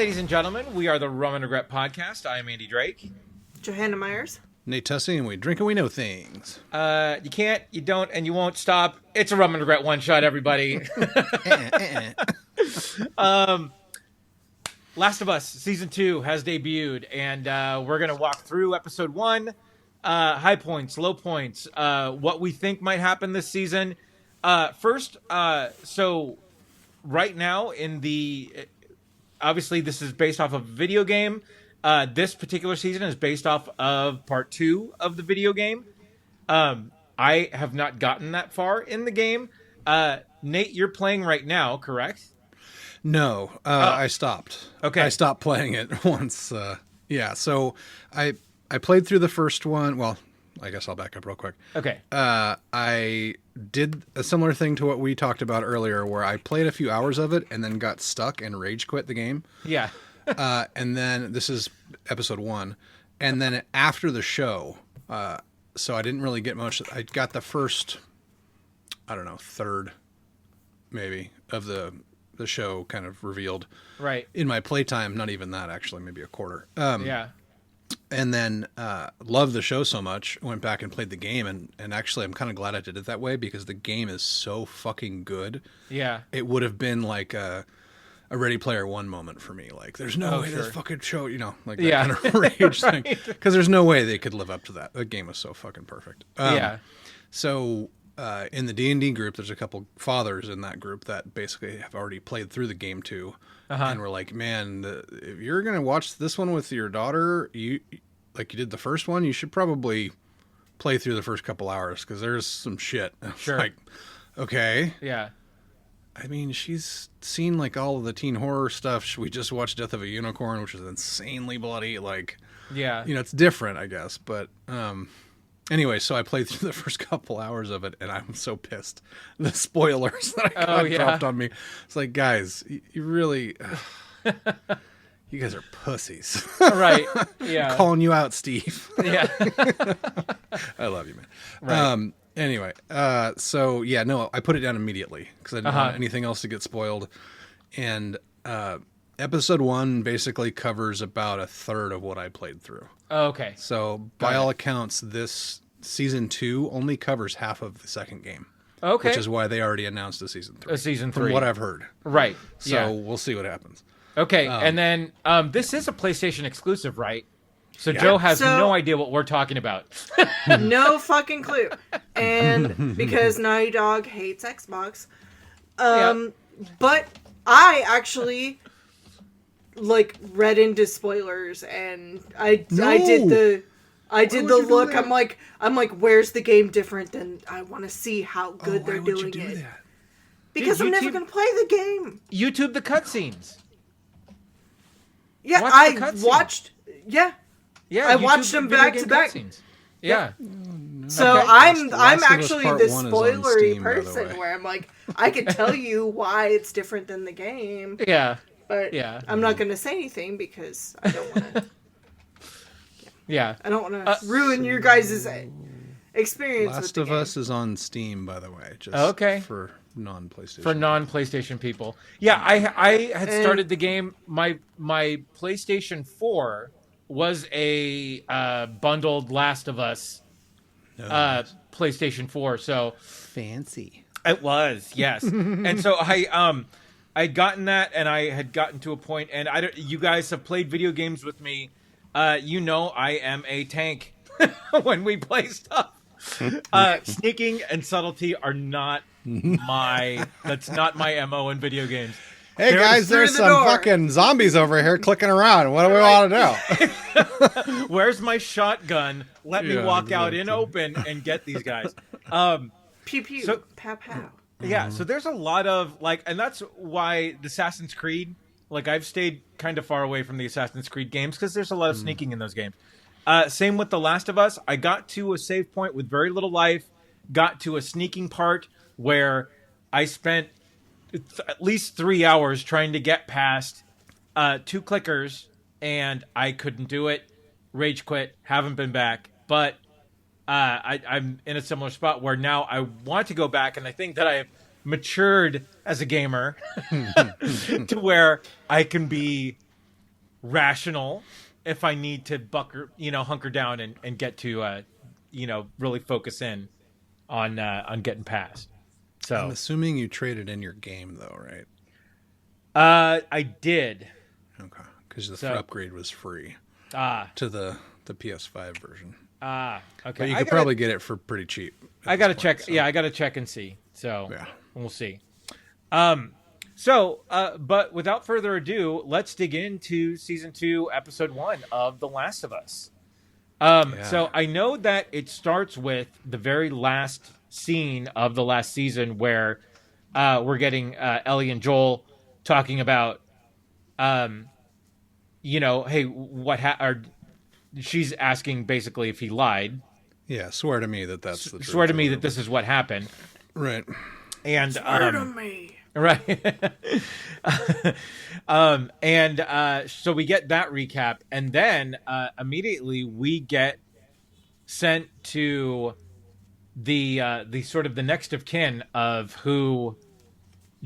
ladies and gentlemen. We are the Rum Regret podcast. I am Andy Drake. Johanna Myers. Nate Tussey, and we drink and we know things. You can't, you don't, and you won't stop. It's a Rum Regret one-shot, everybody. Last of Us Season 2 has debuted, and we're going to walk through Episode 1, high points, low points, what we think might happen this season. First, so right now in the... Obviously, this is based off of a video game. This particular season is based off of part 2 of the video game. I have not gotten that far in the game. Nate, you're playing right now, correct? No, I stopped. Okay. I stopped playing it once. Yeah, so I played through the first one. Well, I guess I'll back up real quick. Okay. I did a similar thing to what we talked about earlier, where I played a few hours of it and then got stuck and rage quit the game. Yeah. And then this is episode 1. And then after the show, so I didn't really get much. I got the first, I don't know, third maybe of the show kind of revealed. Right. In my playtime, not even that actually, maybe a quarter. Yeah. And then loved the show so much, went back and played the game, and actually I'm kind of glad I did it that way because the game is so fucking good. Yeah. It would have been like a Ready Player One moment for me. Like, there's no way sure. this fucking show, like that kind of rage thing. Because there's no way they could live up to that. The game was so fucking perfect. Yeah. So in the D&D group, there's a couple fathers in that group that basically have already played through the game too. And we're like, man, if you're going to watch this one with your daughter, like you did the first one, you should probably play through the first couple hours because there's some shit. Sure. Like, okay. Yeah. I mean, she's seen like all of the teen horror stuff. We just watched Death of a Unicorn, which is insanely bloody. Like, Yeah. it's different, I guess. But anyway, so I played through the first couple hours of it, and I'm so pissed. The spoilers that I got dropped on me. It's like, guys, you really, you guys are pussies. Right. Yeah. Calling you out, Steve. Yeah. I love you, man. Right. Anyway, so yeah, no, I put it down immediately because I didn't want anything else to get spoiled. And episode 1 basically covers about a third of what I played through. Okay. So by all accounts, this season 2 only covers half of the second game. Okay. Which is why they already announced a season 3. A season 3. From what I've heard. Right. So we'll see what happens. Okay. And then this is a PlayStation exclusive, right? So Joe has no idea what we're talking about. No fucking clue. And because Naughty Dog hates Xbox. But I actually read into spoilers and I did the look. That? I'm like, where's the game different than I want to see how good they're doing you do it. that? Because Dude, I'm never gonna play the game. YouTube the cutscenes. Yeah, Watch the I cutscenes. watched Yeah, I YouTube watched them video back game to back. cutscenes. Yeah. So Okay. I'm Last of Us actually Part the 1 is on spoilery Steam, by the person way. where I'm like, I could tell you why it's different than the game, Yeah. but I'm not going to say anything because I don't want to. Yeah. I don't want to ruin your guys' experience with Last the of game. Us is on Steam, by the way. Just Okay. For non-PlayStation. For non-PlayStation people. Yeah, I had started the game. My PlayStation 4 was a bundled Last of Us PlayStation 4. So fancy. it was, yes. And so I'd gotten that, and I had gotten to a point, and you guys have played video games with me. I am a tank when we play stuff. Sneaking and subtlety are not that's not my MO in video games. Hey guys, there's some fucking zombies over here clicking around. What do we want to do? Where's my shotgun? Let me walk out in open and get these guys. Pew pew, So- pow pow. Yeah, so there's a lot of and that's why the Assassin's Creed, I've stayed kind of far away from the Assassin's Creed games because there's a lot of sneaking in those games. Same with The Last of Us. I got to a save point with very little life, got to a sneaking part where I spent at least 3 hours trying to get past 2 clickers, and I couldn't do it. Rage quit, haven't been back. But I'm in a similar spot where now I want to go back, and I think that I have matured as a gamer to where I can be rational if I need to hunker down and get to, really focus in on getting past. So I'm assuming you traded in your game though, right? I did. Okay, because the upgrade was free to the PS5 version. Okay. But you could probably get it for pretty cheap. I gotta check. So. Yeah, I gotta check and see. So yeah, we'll see. But without further ado, let's dig into season 2, episode 1 of The Last of Us. So I know that it starts with the very last scene of the last season where we're getting Ellie and Joel talking about, hey, she's asking basically if he lied. Yeah, swear to me that that's the truth. Swear to me that this is what happened. Right. And swear to me. Right. So we get that recap, and then immediately we get sent to the sort of the next of kin of who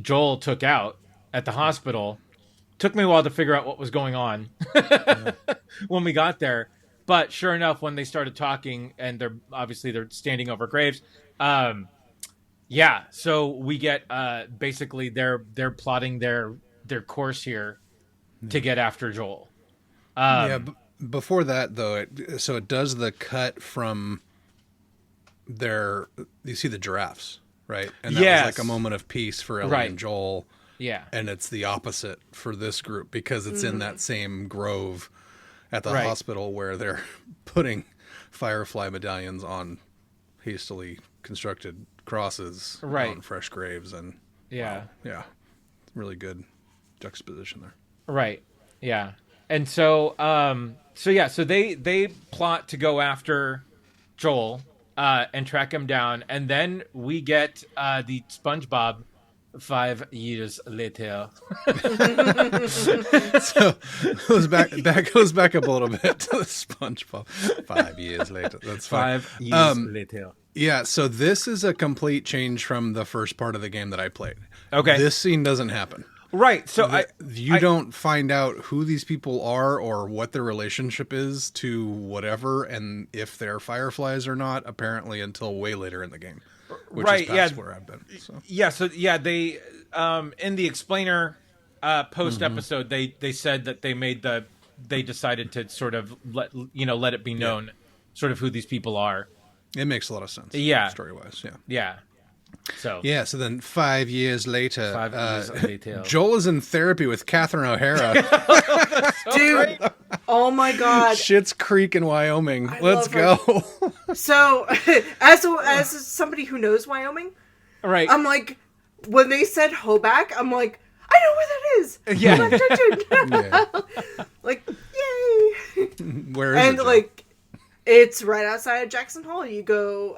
Joel took out at the hospital. Took me a while to figure out what was going on when we got there, but sure enough, when they started talking, and they're standing over graves. Yeah, so we get basically they're plotting their course here to get after Joel. Before that though, it does the cut from you see the giraffes, right? And that was like a moment of peace for Ellie and Joel. Yeah. And it's the opposite for this group because it's in that same grove at the hospital where they're putting firefly medallions on hastily constructed crosses on fresh graves. And really good juxtaposition there. Right. Yeah. And so they plot to go after Joel and track him down, and then we get the SpongeBob 5 years later. So goes back up a little bit to the SpongeBob 5 years later. That's fine. 5 years later. Yeah, so this is a complete change from the first part of the game that I played. Okay. This scene doesn't happen. Right. So you don't find out who these people are or what their relationship is to whatever, and if they're fireflies or not, apparently until way later in the game. Which is past where I've been. So. Yeah, they in the explainer post episode they said that they decided to sort of let it be known sort of who these people are. It makes a lot of sense. Yeah. Story wise, yeah. Yeah. So then 5 years later, Joel is in therapy with Catherine O'Hara. Dude, oh my God. Schitt's Creek in Wyoming. Let's go. So, as somebody who knows Wyoming, right? I'm like, when they said Hoback, I'm like, I know where that is. Yeah. Like, yay. Where is it? And like, it's right outside of Jackson Hole. You go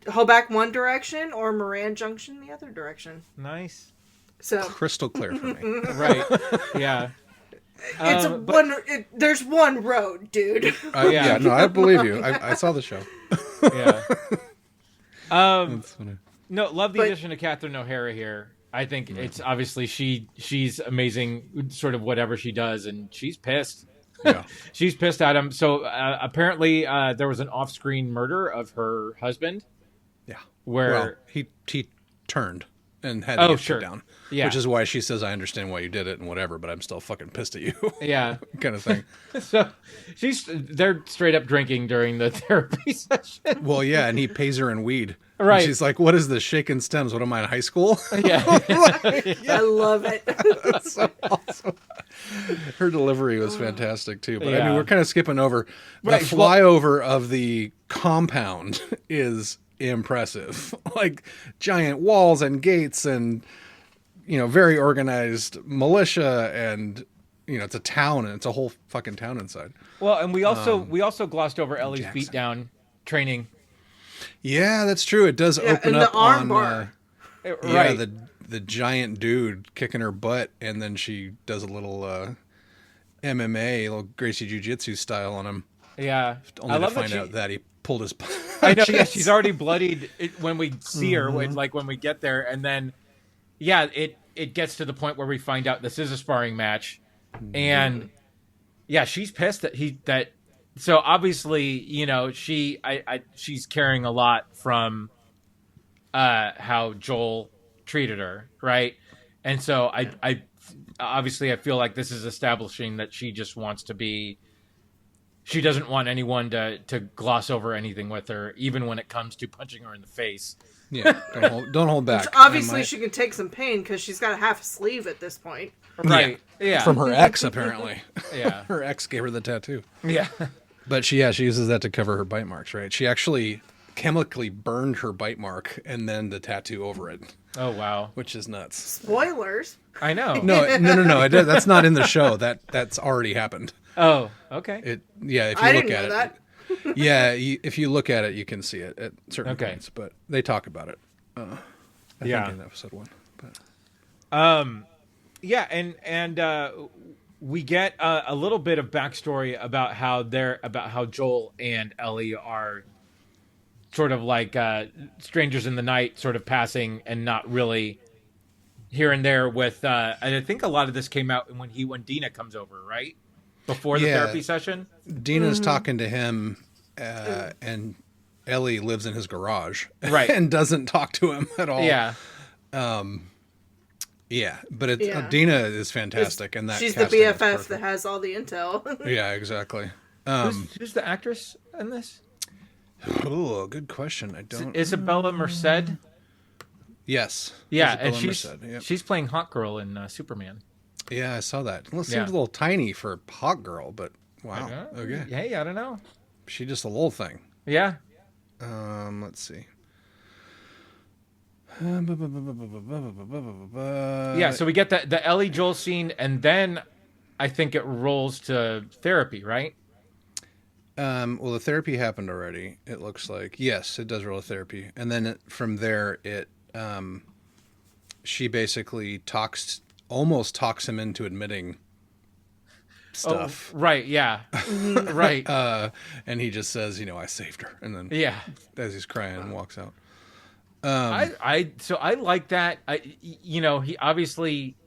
Hoback one direction or Moran Junction the other direction. Nice. So crystal clear for me. Right. Yeah. It's there's one road, dude. Yeah, no, I believe you. I saw the show. Yeah. That's funny. No, love the addition of Catherine O'Hara here. I think it's obviously she's amazing, sort of whatever she does, and she's pissed. Yeah. She's pissed at him. So apparently there was an off-screen murder of her husband. Yeah. Where he turned and had to get put down. Yeah. Which is why she says, I understand why you did it and whatever, but I'm still fucking pissed at you. Yeah. Kind of thing. So they're straight up drinking during the therapy session. Well, yeah, and he pays her in weed. Right. And she's like, what is this? Shaking stems. What am I in high school? Yeah. I love it. That's so awesome. Her delivery was fantastic too. But I mean, we're kind of skipping over. The flyover of the compound is impressive. Like giant walls and gates and, very organized militia and, it's a town and it's a whole fucking town inside. Well, and we also glossed over Ellie's beatdown training. Yeah, that's true. It does open and up the arm on bar. Right. The giant dude kicking her butt, and then she does a little MMA, a little Gracie Jiu-Jitsu style on him. Yeah, only to find out that he pulled his. I know. Yeah, she's already bloodied when we see her. When we get there, and then it gets to the point where we find out this is a sparring match, and yeah, she's pissed that. So obviously, she's carrying a lot from how Joel treated her, right? And so I obviously I feel like this is establishing that she just wants to be. She doesn't want anyone to gloss over anything with her, even when it comes to punching her in the face. Yeah, don't hold back. Which obviously, she can take some pain because she's got a half sleeve at this point. Right? Yeah. From her ex, apparently. Yeah. Her ex gave her the tattoo. Yeah. But she uses that to cover her bite marks, right? She actually chemically burned her bite mark and then the tattoo over it. Oh wow, which is nuts. Spoilers. I know. No. That's not in the show. That's already happened. Oh, okay. If you I look didn't at know it, that. if you look at it, you can see it at certain points. But they talk about it. I think in episode 1. But yeah, and we get a little bit of backstory about how Joel and Ellie are sort of like strangers in the night, sort of passing and not really here and there. With and I think a lot of this came out when Dina comes over, right before the therapy session. Dina's talking to him, and Ellie lives in his garage, right, and doesn't talk to him at all. Yeah. Yeah, but it's Dina is fantastic, and she's the BFF that has all the intel. Yeah, exactly. Who's the actress in this? Oh, good question. I don't. Isabella Merced. Yes. Yeah, Isabella and she's playing Hawk Girl in Superman. Yeah, I saw that. Well, it seems a little tiny for Hawk Girl, but wow. Okay. Hey, I don't know. She just a little thing. Yeah. Let's see. Yeah, so we get the Ellie Joel scene, and then I think it rolls to therapy, right? Well, the therapy happened already. It looks like yes, it does roll to therapy, and then from there, she basically almost talks him into admitting stuff. Oh, right? Yeah. Right. And he just says, I saved her, and then as he's crying, walks out. So I like that. He obviously,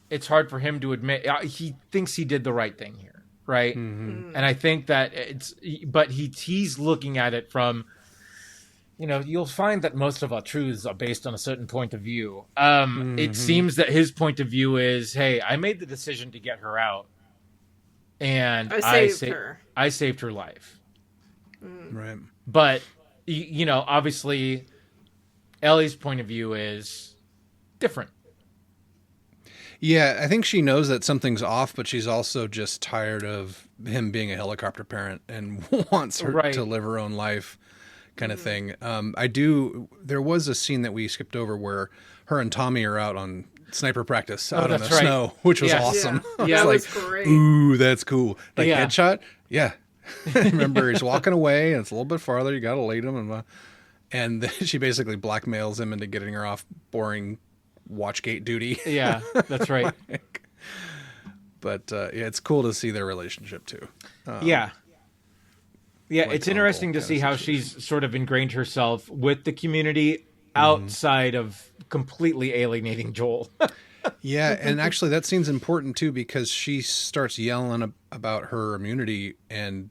it's hard for him to admit. He thinks he did the right thing here, right? Mm-hmm. And I think that but he's looking at it from, you'll find that most of our truths are based on a certain point of view. It seems that his point of view is, hey, I made the decision to get her out, and I saved her life. Right. But obviously, Ellie's point of view is different. Yeah, I think she knows that something's off, but she's also just tired of him being a helicopter parent and wants her to live her own life, kind of thing. There was a scene that we skipped over where her and Tommy are out on sniper practice out in the snow, which was awesome. Yeah, it was great. Ooh, that's cool. Like headshot? Yeah. Remember, he's walking away, and it's a little bit farther. You got to lead him, and she basically blackmails him into getting her off boring watchgate duty. Yeah, that's right. But it's cool to see their relationship too. It's interesting to see how she's sort of ingrained herself with the community outside of completely alienating Joel. Yeah, and actually that scene's important too because she starts yelling about her immunity, and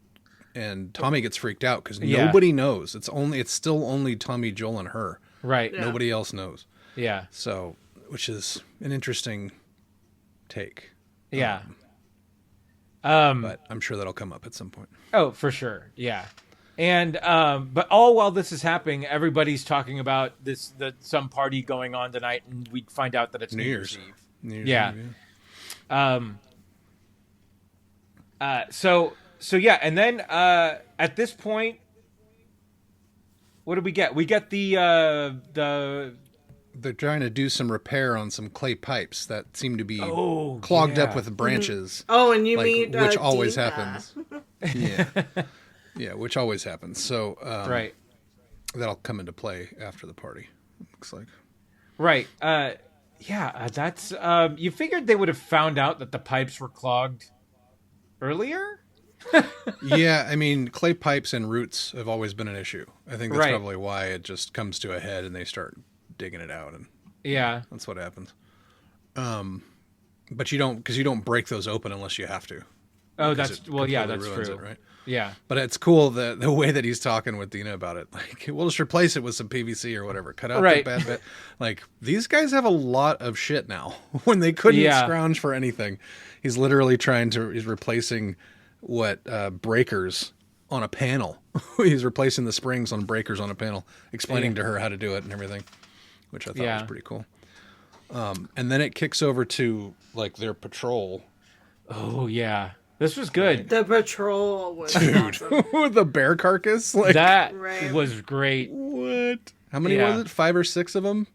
Tommy gets freaked out because nobody knows. It's still only Tommy, Joel, and her. Right. Yeah. Nobody else knows. Yeah. So, which is an interesting take. Yeah. But I'm sure that'll come up at some point. Oh, for sure. Yeah. And but all while this is happening, everybody's talking about some party going on tonight, and we find out that it's New Year's Eve. New Year's Eve, yeah. So yeah, and then at this point, what do we get? We get the they're trying to do some repair on some clay pipes that seem to be clogged up with branches. Oh, and you mean which always happens. Yeah. Yeah, which always happens. So right, that'll come into play after the party. Looks like. Right. That's you figured they would have found out that the pipes were clogged earlier? Yeah, I mean, clay pipes and roots have always been an issue. I think that's probably why it just comes to a head and they start digging it out, and that's what happens. But you don't break those open unless you have to. Oh, because that's it well, yeah, completely that's ruins true. it, right? Yeah. But it's cool the way that he's talking with Dina about it. Like, we'll just replace it with some PVC or whatever. Cut out Right. the bad bit. Like, these guys have a lot of shit now. When they couldn't scrounge for anything, he's literally he's replacing breakers on a panel. He's replacing the springs on breakers on a panel, explaining to her how to do it and everything, which I thought was pretty cool. And then it kicks over to like their patrol. Oh yeah. This was good. The patrol was awesome. With the bear carcass. Like, That Right. was great. what? How many was it? 5 or 6 of them?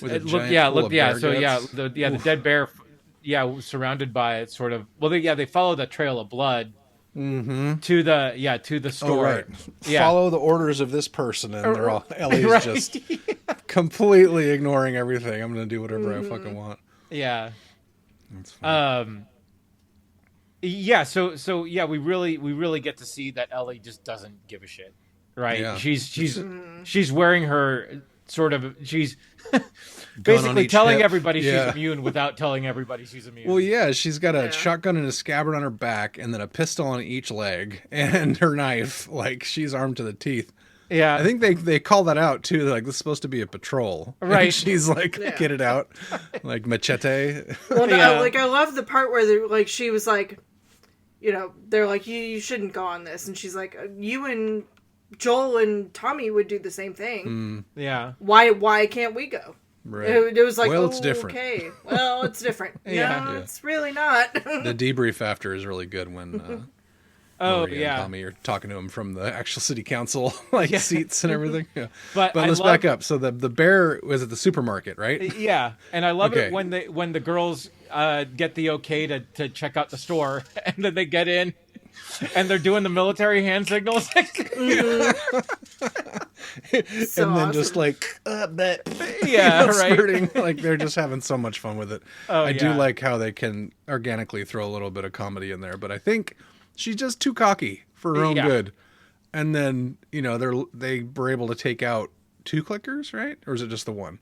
With a giant pool of bear guts? The dead bear, was surrounded by it, sort of. Well, they follow the trail of blood to the store. Oh, right. Yeah. Follow the orders of this person, and they're all Ellie's just completely ignoring everything. I'm going to do whatever I fucking want. Yeah. That's funny. We really get to see that Ellie just doesn't give a shit, right? Yeah. She's wearing her she's basically telling everybody she's immune without telling everybody she's immune. Well, yeah, she's got a shotgun and a scabbard on her back, and then a pistol on each leg, and her knife. Like, she's armed to the teeth. Yeah, I think they call that out too. They're like, this is supposed to be a patrol, right? And she's like, get it out, like machete. Well, I love the part where they're like, she was like, they're like, you shouldn't go on this, and she's like, you and Joel and Tommy would do the same thing. Yeah. Why can't we go? Right. It was like, well, it's different. Okay, well, it's different. Yeah. It's really not. The debrief after is really good when. Maria and Tommy are talking to him from the actual city council seats and everything. Yeah. But let's back up. So the bear was at the supermarket, right? Yeah, and I love it when the girls get the okay to check out the store, and then they get in, and they're doing the military hand signals. So and then awesome. just like, right. Like, they're just having so much fun with it. I do like how they can organically throw a little bit of comedy in there, but I think she's just too cocky for her own good. And then, they were able to take out 2 clickers, right? Or is it just the one?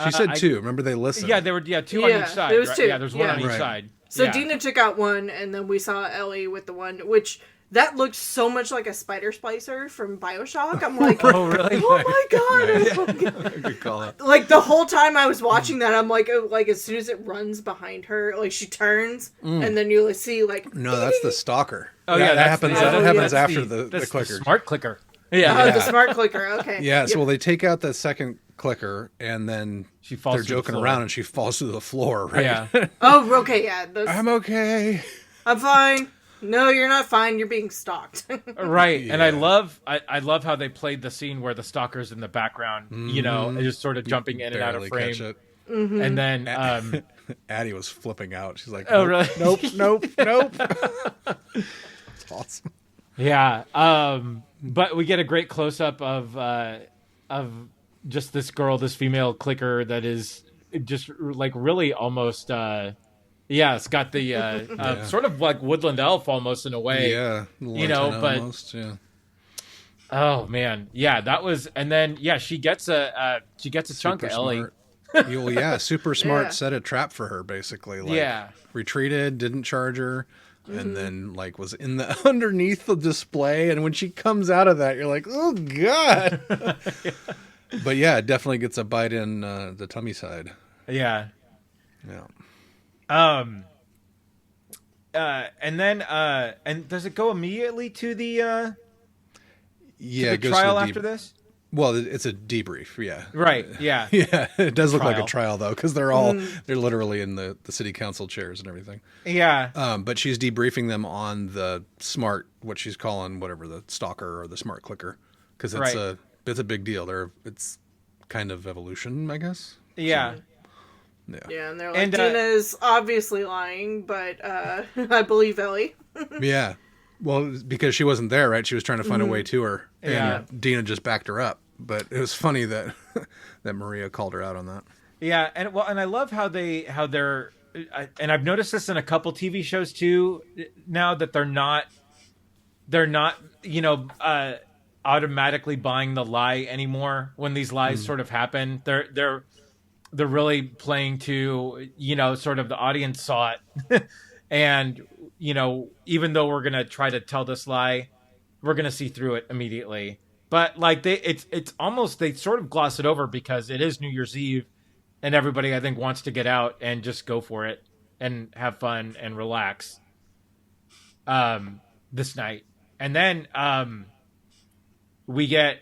She said 2. Remember, they listened. Yeah, there were 2 on each side. There was 2. Yeah, there's one on each side. So Dina took out one, and then we saw Ellie with the one, which that looked so much like a spider splicer from BioShock. I'm like, oh really? Oh my god! Good call out. Like, the whole time I was watching that, I'm like, as soon as it runs behind her, like, she turns, and then you see like, no, that's the stalker. Oh that that happens. That happens after the clicker. The smart clicker. the smart clicker. Okay. Yeah. So they take out the second clicker, and then she falls. They're joking around, and she falls through the floor. Right. Yeah. Oh, okay. Yeah. I'm okay. I'm fine. No, you're not fine. You're being stalked. Right. Yeah. And I love how they played the scene where the stalker's in the background, and just sort of jumping in and out of frame. Mm-hmm. And then Addie was flipping out. She's like, "Oh, really? Nope. It's awesome." Yeah. But we get a great close up of just this girl, this female clicker that is just like really almost it's got the sort of like woodland elf almost in a way. Yeah. But almost, yeah. Oh man. Yeah, that was, and then she gets a chunk of Ellie. Super smart. Set a trap for her, basically. Like, retreated, didn't charge her, and then like was in the underneath the display. And when she comes out of that, you're like, oh god. But it definitely gets a bite in the tummy side. Yeah. Yeah. And then and does it go immediately to the it goes trial to after this? Well, it's a debrief, yeah. Right, yeah. Yeah, it does look like a trial, though, because they're literally in the city council chairs and everything. Yeah. But she's debriefing them on the smart, what she's calling, whatever, the stalker or the smart clicker, because it's a big deal. It's kind of evolution, I guess. Yeah. So, yeah, and they're like, Dina's obviously lying, but I believe Ellie. Yeah. Well, because she wasn't there, right? She was trying to find a way to her. And Dina just backed her up. But it was funny that that Maria called her out on that. Yeah, and I love how they're and I've noticed this in a couple TV shows too now, that they're not automatically buying the lie anymore when these lies sort of happen. They're really playing to, sort of the audience saw it. And even though we're gonna try to tell this lie, we're gonna see through it immediately. But like it's almost, they sort of gloss it over because it is New Year's Eve, and everybody, I think, wants to get out and just go for it and have fun and relax this night. And then we get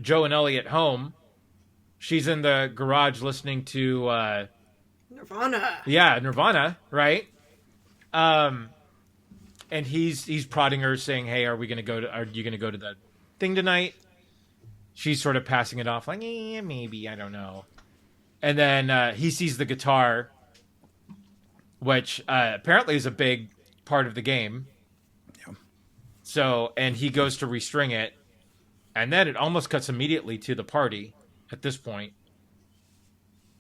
Joe and Ellie at home. She's in the garage listening to Nirvana. Yeah, Nirvana, right? And he's prodding her, saying, "Hey, are you gonna go to the thing tonight?" She's sort of passing it off, like, maybe, I don't know. And then he sees the guitar, which apparently is a big part of the game. Yeah. So, and he goes to restring it, and then it almost cuts immediately to the party at this point,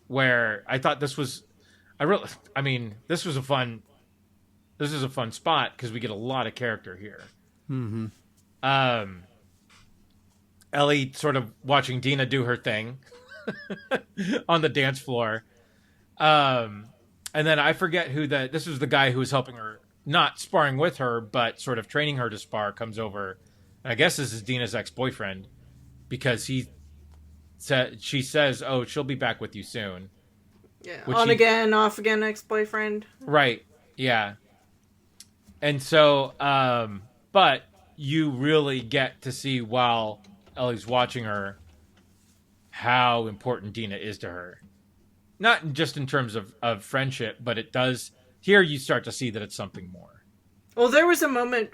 where I thought this was a fun spot because we get a lot of character here. Mm-hmm. Ellie sort of watching Dina do her thing on the dance floor. And then I forget this was the guy who was helping her, not sparring with her, but sort of training her to spar, comes over. And I guess this is Dina's ex-boyfriend, because she says, "Oh, she'll be back with you soon." Yeah, again, off again ex-boyfriend. Right, yeah. And so, but you really get to see, while Ellie's watching her, how important Dina is to her. Not just in terms of friendship, but it does... Here you start to see that it's something more. Well, there was a moment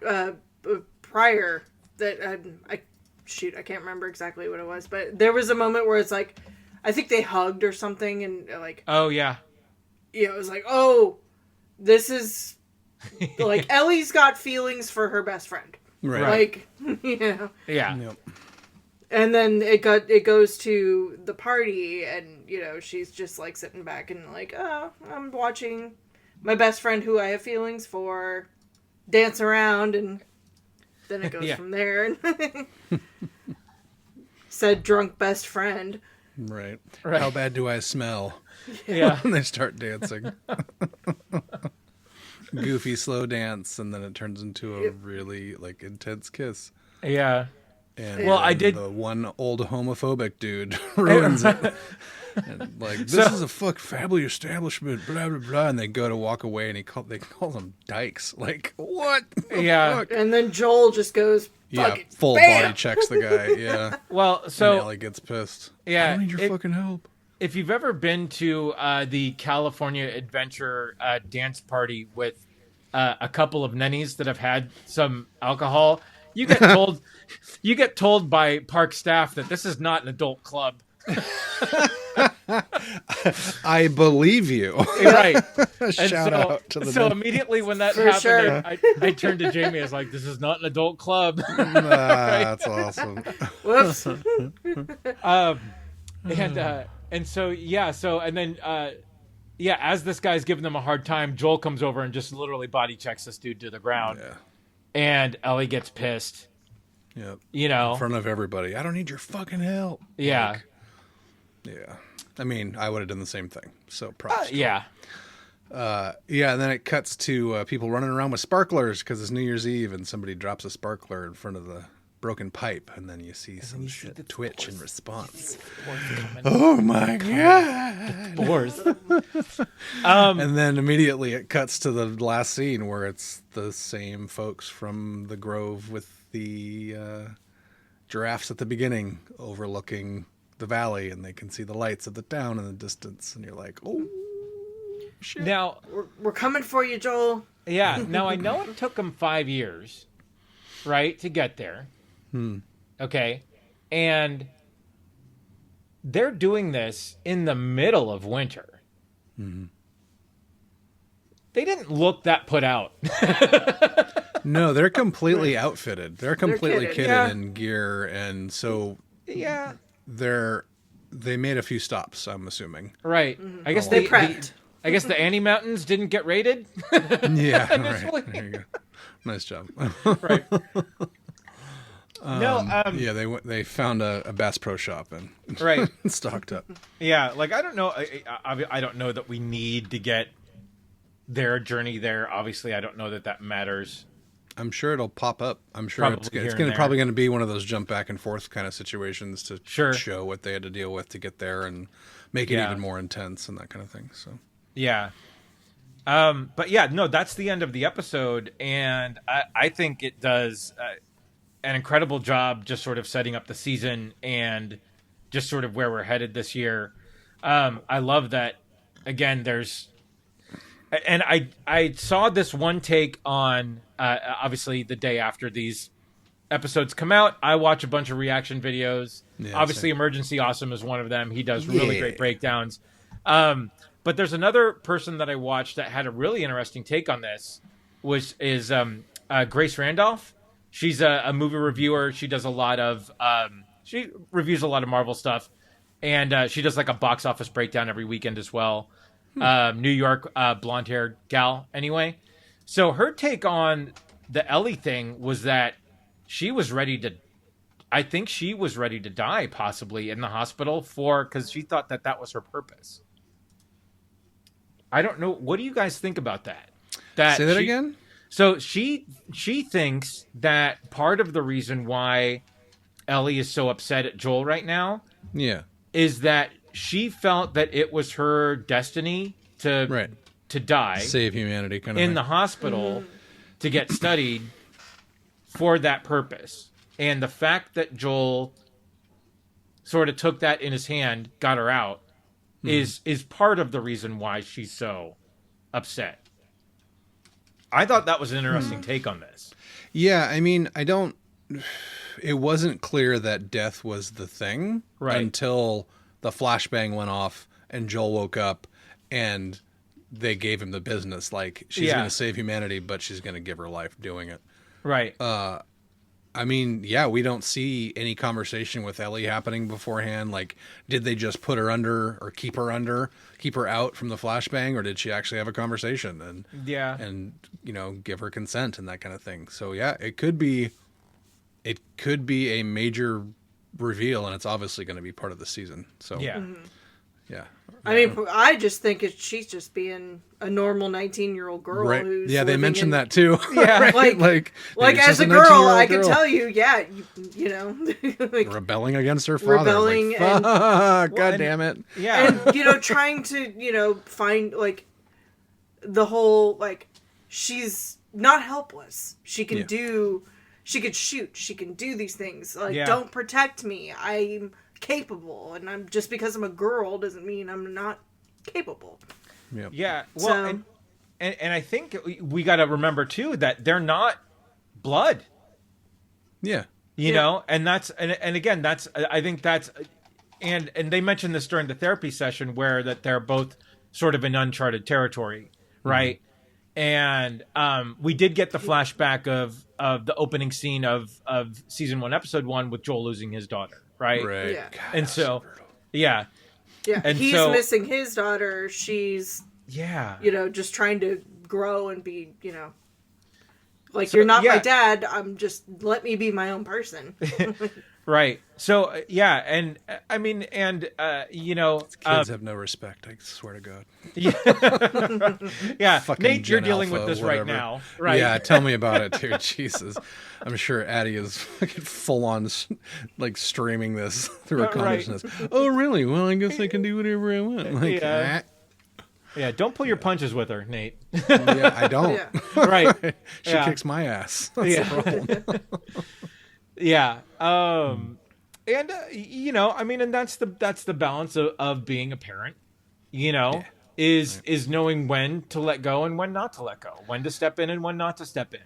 prior that... I can't remember exactly what it was, but there was a moment where it's like, I think they hugged or something, and like... Oh, yeah. Yeah, it was like, oh, this is... Like, Ellie's got feelings for her best friend. Right. Like, Yeah. Yep. And then it goes to the party, and she's just like sitting back and like, oh, I'm watching my best friend who I have feelings for dance around, and then it goes from there. Said drunk best friend. Right. How bad do I smell? Yeah. When they start dancing. Goofy slow dance, and then it turns into a really like intense kiss. Yeah. And well, I did. The one old homophobic dude ruins it. And like, this is a family establishment, blah blah blah, and they go to walk away, and they call them dykes. Like, what? Yeah. Fuck? And then Joel just goes, full bam! body checks the guy. Yeah. Well, so and Ellie gets pissed. Yeah, I don't need your fucking help. If you've ever been to the California Adventure dance party with a couple of nennies that have had some alcohol, you get told by park staff that this is not an adult club. I believe you. Right. Shout out to the So immediately when that happened, sure. I turned to Jamie. I was like, "This is not an adult club." That's awesome. Whoops. And so and then as this guy's giving them a hard time, Joel comes over and just literally body checks this dude to the ground. Yeah. And Ellie gets pissed. Yep. In front of everybody. I don't need your fucking help. Yeah. Like, yeah. I mean, I would have done the same thing. So props. Yeah. And then it cuts to people running around with sparklers because it's New Year's Eve, and somebody drops a sparkler in front of the broken pipe, and then you see some shit twitch in response. Oh my god! Boars. And then immediately it cuts to the last scene where it's the same folks from the Grove with the giraffes at the beginning overlooking the valley, and they can see the lights of the town in the distance, and you're like, oh shit. Now we're coming for you, Joel. Yeah. Now I know it took them 5 years, right, to get there. Okay. And they're doing this in the middle of winter. Mm-hmm. They didn't look that put out. No, they're completely outfitted. They're completely kitted, kitted in gear, and so Yeah. they made a few stops, I'm assuming. Right. I guess They prepped. I guess the Annie Mountains didn't get raided. Yeah, right. There you go. Nice job. Right. Yeah, they found a Bass Pro Shop and Right. stocked up. Yeah, like I don't know. I don't know that we need to get their journey there. Obviously, I don't know that matters. I'm sure it'll pop up. I'm sure Probably it's probably going to be one of those jump back and forth kind of situations to show what they had to deal with to get there and make it even more intense and that kind of thing. So yeah. But yeah, no, that's the end of the episode, and I think it does an incredible job just sort of setting up the season and just sort of where we're headed this year. I love that. Again, and I saw this one take on obviously the day after these episodes come out. I watch a bunch of reaction videos. Yeah, obviously, same. Emergency Awesome is one of them. He does really great breakdowns. But there's another person that I watched that had a really interesting take on this, which is Grace Randolph. She's a movie reviewer. She does a lot of she reviews a lot of Marvel stuff, and she does like a box office breakdown every weekend as well. New York blonde-haired gal. Anyway, so her take on the Ellie thing was that she was ready to. I think she was ready to die, possibly in the hospital because she thought that was her purpose. I don't know. What do you guys think about that? Say that again? So she thinks that part of the reason why Ellie is so upset at Joel right now is that she felt that it was her destiny to die. Save humanity kind of in thing. The hospital to get studied for that purpose. And the fact that Joel sort of took that in his hand, got her out, is part of the reason why she's so upset. I thought that was an interesting take on this. Yeah, I mean, it wasn't clear that death was the thing until the flashbang went off and Joel woke up and they gave him the business. Like, she's going to save humanity, but she's going to give her life doing it. Right. I mean, we don't see any conversation with Ellie happening beforehand. Like, did they just put her under or keep her out from the flashbang, or did she actually have a conversation and give her consent and that kind of thing? So it could be a major reveal, and it's obviously going to be part of the season. So I mean, I just think she's just being a normal 19-year-old girl. Right. Who's they mentioned that too. Yeah, right? like as a girl, I can tell you, you know, like, rebelling against her father. Rebelling, God damn it. Yeah, and trying to find like the whole she's not helpless. She can she could shoot. She can do these things. Don't protect me. I'm capable, and I'm just because I'm a girl doesn't mean I'm not capable. Yep. Yeah. Well, and I think we got to remember too that they're not blood. Yeah. You know, and that's and again that's I think that's and they mentioned this during the therapy session where that they're both sort of in uncharted territory, right? And we did get the flashback of the opening scene of season 1, episode 1 with Joel losing his daughter. Right. Yeah. God, and so, yeah. And he's missing his daughter. She's, just trying to grow and be, you're not my dad. I'm just, let me be my own person. Right. So, and I mean, and, kids have no respect, I swear to God. Yeah. Fucking Nate, you're Gen dealing Alpha, with this whatever. right now. Right. Yeah, tell me about it, dude. Jesus. I'm sure Addie is full on, streaming this through her consciousness. Oh, really? Well, I guess I can do whatever I want. Yeah, don't pull your punches with her, Nate. Yeah, I don't. Yeah. Right. She kicks my ass. That's the problem. Yeah. And I mean, and that's the balance of being a parent, is knowing when to let go and when not to let go, when to step in and when not to step in.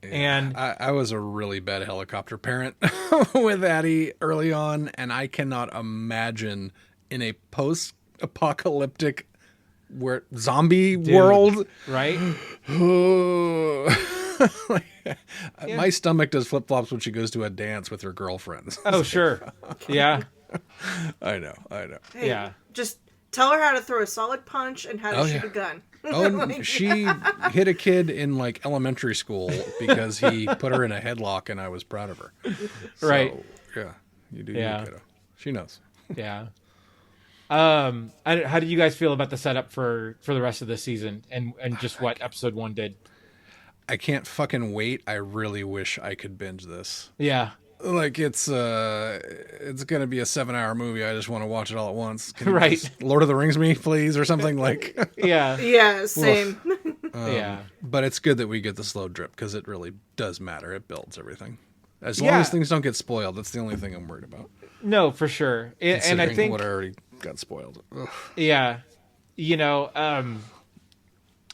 Yeah. And I was a really bad helicopter parent with Addie early on, and I cannot imagine in a post-apocalyptic zombie world, right? My stomach does flip-flops when she goes to a dance with her girlfriends. Oh, sure. Yeah. I know. Hey, yeah. Just tell her how to throw a solid punch and how to shoot a gun. Oh, she hit a kid in elementary school because he put her in a headlock, and I was proud of her. Right. So, yeah. You do. Yeah. You kiddo. She knows. Yeah. How did you guys feel about the setup for the rest of the season and just what episode 1 did? I can't fucking wait. I really wish I could binge this. Yeah. Like it's gonna be a 7-hour movie. I just want to watch it all at once. Can you Right. just Lord of the Rings me, please, or something like. Yeah. Yeah, same. Yeah. But it's good that we get the slow drip because it really does matter. It builds everything. As long as things don't get spoiled, that's the only thing I'm worried about. No, for sure. And I think what already got spoiled. Ugh. Yeah,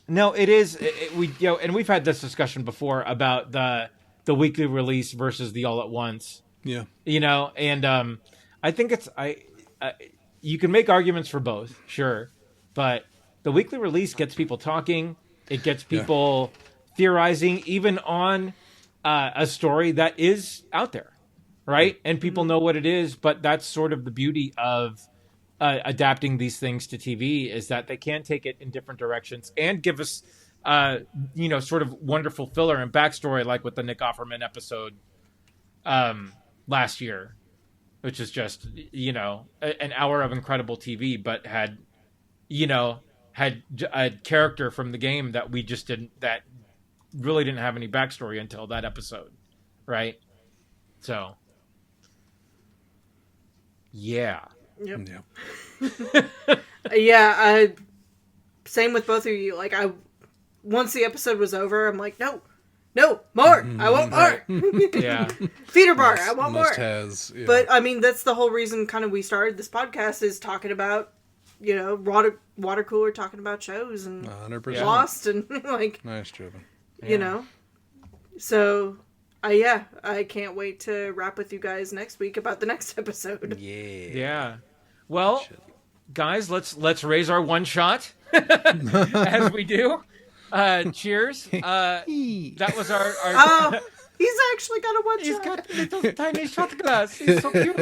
no, it is. And we've had this discussion before about the weekly release versus the all at once. Yeah, and I think you can make arguments for both, sure, but the weekly release gets people talking. It gets people theorizing, even on a story that is out there, right? And people know what it is. But that's sort of the beauty of adapting these things to TV, is that they can take it in different directions and give us, sort of wonderful filler and backstory, like with the Nick Offerman episode last year, which is just, an hour of incredible TV, but had a character from the game that we just that really didn't have any backstory until that episode, right? So, yeah. Yep. yeah. Yeah, same with both of you. Like, once the episode was over, I'm like, no, more. I want more. Yeah. Feeder bar. I want more. Has, yeah. But I mean, that's the whole reason kind of we started this podcast, is talking about, water cooler, talking about shows and 100%. Lost and like, Nice, Jobin. So, I can't wait to wrap with you guys next week about the next episode. Yeah. Well, guys, let's raise our one shot as we do. Cheers. That was our Oh, he's actually got a one He's shot. got a little tiny shot glass. He's so cute.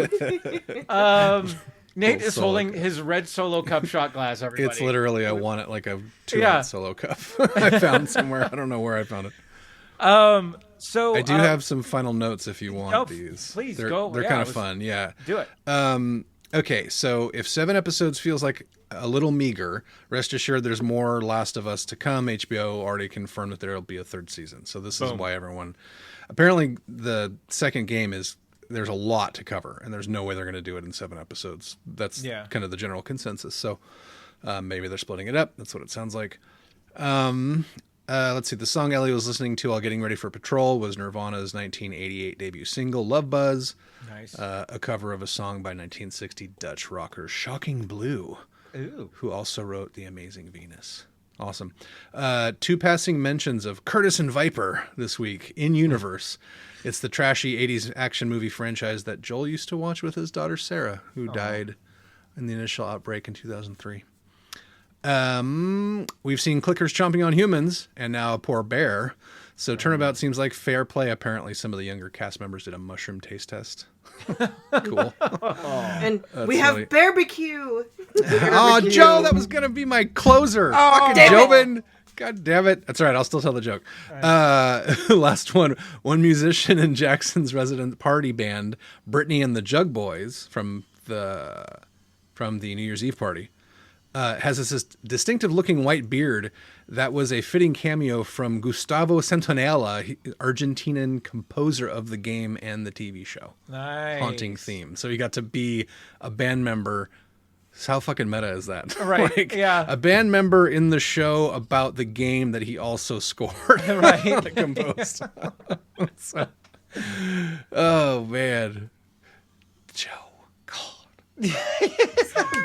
Nate is holding his red Solo Cup shot glass, everybody. It's literally, I want it like a 2-ounce Solo Cup. I found somewhere. I don't know where I found it. So I do have some final notes if you want these. Please they're, go. They're kind of fun. Yeah. Do it. Okay, so if 7 episodes feels like a little meager, rest assured there's more Last of Us to come. HBO already confirmed that there will be a 3rd season. So this is why everyone... Apparently, the second game there's a lot to cover, and there's no way they're going to do it in 7 episodes. That's kind of the general consensus. So maybe they're splitting it up. That's what it sounds like. Let's see. The song Ellie was listening to while getting ready for patrol was Nirvana's 1988 debut single, Love Buzz. Nice. A cover of a song by 1960 Dutch rocker Shocking Blue, who also wrote The Amazing Venus. Awesome. 2 passing mentions of Curtis and Viper this week in universe. It's the trashy 80s action movie franchise that Joel used to watch with his daughter Sarah, who died in the initial outbreak in 2003. We've seen clickers chomping on humans and now a poor bear. So Turnabout seems like fair play. Apparently some of the younger cast members did a mushroom taste test. Cool. And we have barbecue. Oh, Joe, that was going to be my closer. Fucking Jobin. God damn it. That's all right. I'll still tell the joke. Last one. One musician in Jackson's resident party band, Brittany and the Jug Boys from the New Year's Eve party, has this distinctive looking white beard that was a fitting cameo from Gustavo Santaolalla, Argentinian composer of the game and the TV show. Nice. Haunting theme. So he got to be a band member. How fucking meta is that? Right. Like, yeah. A band member in the show about the game that he also scored. Right. Composed. So, oh, man. Joe.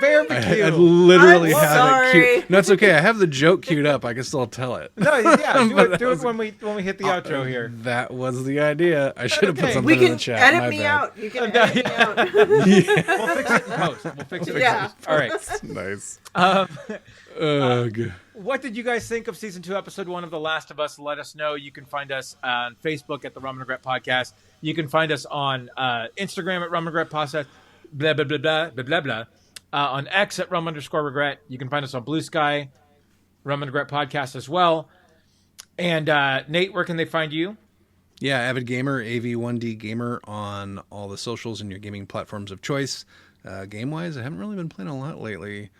Barbecue. I literally I'm have sorry. it queued. No, it's okay. I have the joke queued up. I can still tell it. No, yeah, do it when we hit the outro here. That was the idea. I should have put something We in the can chat. edit My me bad. out. You can edit me out. We'll fix it in post. We'll fix it in Yeah. post. All right. Nice. Ugh. What did you guys think of season 2, episode 1 of The Last of Us? Let us know. You can find us on Facebook at the Rum Regret Podcast. You can find us on Instagram at Rum Regret Podcast. Blah blah blah blah blah blah blah. On X at rum_regret. You can find us on Blue Sky, Rum Regret Podcast as well. And Nate, where can they find you? Yeah, Avid Gamer, AV1D Gamer on all the socials and your gaming platforms of choice. Game wise, I haven't really been playing a lot lately.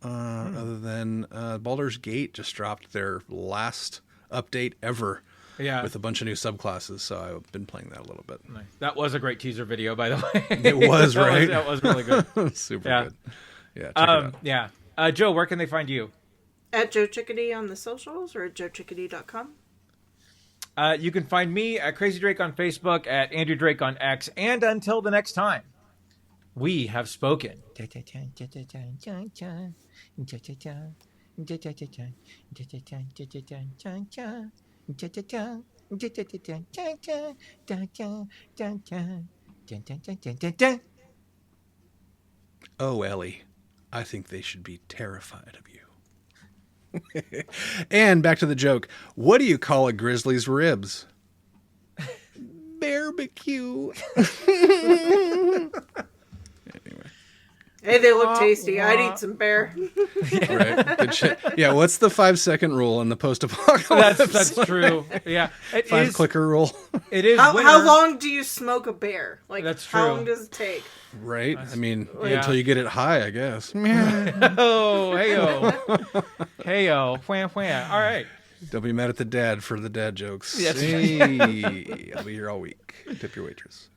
Other than Baldur's Gate just dropped their last update ever. Yeah. With a bunch of new subclasses, so I've been playing that a little bit. Nice. That was a great teaser video, by the way. It was, right? That was really good. Super Yeah. good. Yeah, check it out. Yeah. Joe, where can they find you? At Joe Chickadee on the socials or at joechickadee.com. You can find me at Crazy Drake on Facebook, at Andrew Drake on X, and until the next time, we have spoken. Oh, Ellie, I think they should be terrified of you. And back to the joke. What do you call a grizzly's ribs? Barbecue. Anyway. Hey, they look tasty. I'd eat some bear. Right. Good shit. Yeah, what's the 5-second rule in the post-apocalypse? That's true. Yeah. It 5-clicker rule. It is How long do you smoke a bear? Like, That's how true. long does it take? Right? I mean, Yeah. until you get it high, I guess. Oh, hey-o. Hey-o. Wham, wham. All right. Don't be mad at the dad for the dad jokes. Yes. Hey, I'll be here all week. Tip your waitress.